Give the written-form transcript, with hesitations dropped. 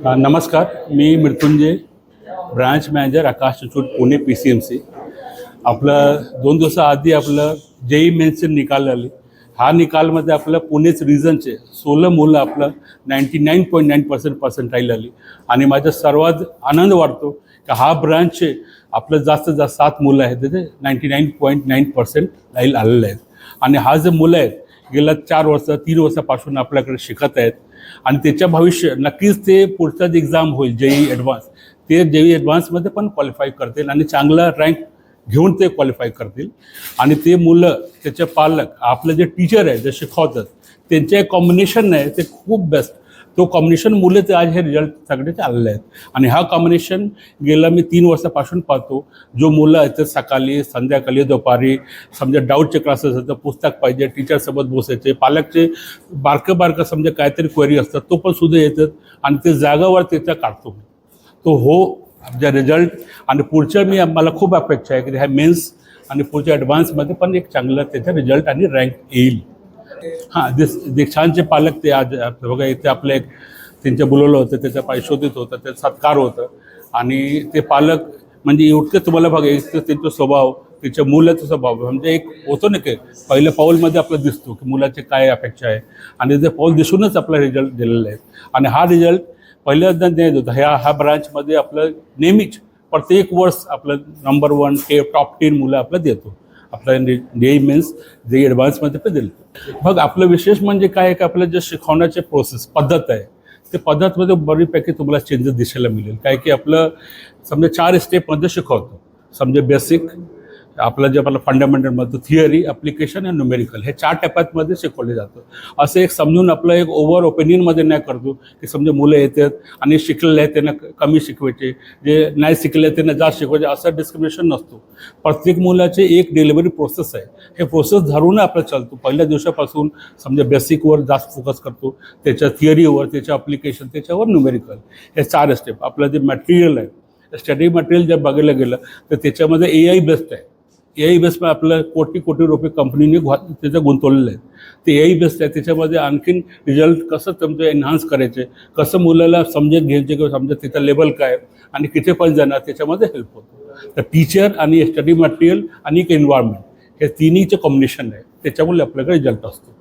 नमस्कार, मी Mrityunjay, branch manager आकाश institute Pune PCMC. आपलं 2 दिवसाआधी आपलं JEE मेन्सचे निकाल आले. हा निकालमध्ये आपलं पुणेच रिजनचे 16 मुलं आपलं 99.9% पर्सेंटाईल आली. आणि माझा सर्वात आनंद वाटतो की हा ब्रांचचे आपलं जास्तीत जास्त 7 मुलं आहेत, तिथे 99.9% आलेले आहेत. आणि हा जे मुलं आहेत गेल्या 3 वर्षापासून आपल्याकडे शिकत आहेत आणि त्याच्या भविष्य नक्कीच ते पुढचा जे एक्झाम होईल JEE ॲडव्हान्स, ते JEE ॲडव्हान्समध्ये पण क्वालिफाय करतील आणि चांगला रँक घेऊन ते क्वालिफाय करतील. आणि ते मुलं, त्याचे पालक, आपलं जे टीचर आहे जे शिकवतात, त्यांचे कॉम्बिनेशन आहे ते खूप बेस्ट. तो कॉम्बिनेशन मुले ते आज हे रिझल्ट सगळेच आलेले आहेत. आणि हा कॉम्बिनेशन गेला मी 3 वर्षापासून पाहतो. जो मुलं आहेत ते सकाळी, संध्याकाळी, दुपारी समजा डाऊटचे क्लासेस असतात, पुस्तक पाहिजे, टीचरसोबत बसायचे, पालकचे बारकं समजा काहीतरी क्वेरी असतात तो पण सुद्धा येतात आणि ते जागावर त्याचा काढतो तो जे रिझल्ट. आणि पुढच्या मला खूप अपेक्षा आहे की ह्या मेन्स आणि पुढच्या ॲडव्हान्समध्ये पण एक चांगला त्याचा रिझल्ट आणि रँक येईल. हां, दीक्षांतचे पालक ते आज बघा इथे आपले त्यांच्या बोलवलं होतं, त्याचा पाय शोधित होतं, त्याचा सत्कार होतं. आणि ते पालक म्हणजे इतके तुम्हाला बघा इतकं त्यांचा स्वभाव, त्याच्या मुलाचा स्वभाव म्हणजे एक होतो ना की पहिल्या पाऊलमध्ये आपलं दिसतो की मुलाचे काय अपेक्षा आहे आणि ते पाऊल दिसूनच आपला रिझल्ट दिलेला आहे. आणि हा रिझल्ट पहिल्यांदा देत होता ह्या ब्रांचमध्ये आपलं नेहमीच प्रत्येक वर्ष आपलं नंबर 1 टॉप 10 मुलं आपलं देतो. आपलं JEE मेन्स JEE ॲडव्हान्समध्ये पण दिलं. मग आपलं विशेष म्हणजे काय आहे की आपलं जे शिकवण्याचे प्रोसेस पद्धत आहे ते पद्धतमध्ये बरीपैकी तुम्हाला चेंजेस दिसायला मिळेल. काय की आपलं समजा 4 स्टेपमध्ये शिकवतो. समजा बेसिक, आपलं जे आपलं फंडामेंटलमध्ये थिअरी, ॲप्लिकेशन आणि न्यूमेरिकल हे 4 टप्प्यामध्ये शिकवले जातं. असं एक समजून आपलं एक ओव्हर ओपिनियनमध्ये नाही करतो की समजा मुलं येतात आणि शिकलेले आहेत त्यांना कमी शिकवायचे, जे नाही शिकले त्यांना जास्त शिकवायचे, असं डिस्क्रिमिनेशन नसतो. प्रत्येक मुलाचे एक डिलिव्हरी प्रोसेस आहे. हे प्रोसेस धरून आपलं चालतो. पहिल्या दिवसापासून समजा बेसिकवर जास्त फोकस करतो, त्याच्या थिअरीवर, त्याच्या ॲप्लिकेशन, त्याच्यावर न्यूमेरिकल, हे 4 स्टेप. आपलं जे मटेरियल आहे, स्टडी मटेरियल जर बघायला गेलं तर त्याच्यामध्ये AI बेस्ड आहे. AI बेस्ड आपलं कोटी रुपये कंपनीने त्याचं गुंतवलेलं आहे. ते AI बेस्ड आहे. त्याच्यामध्ये आणखीन रिझल्ट कसं तुमचं एन्हान्स करायचे, कसं मुलाला समजत घ्यायचे किंवा समजा त्याचा लेवल काय आणि किती पण जाणार त्याच्यामध्ये हेल्प होतो. तर टीचर आणि स्टडी मटेरियल आणि एक एन्व्हायरमेंट हे तिन्हीचं कॉम्बिनेशन आहे, त्याच्यामुळे आपल्याकडे रिझल्ट असतो.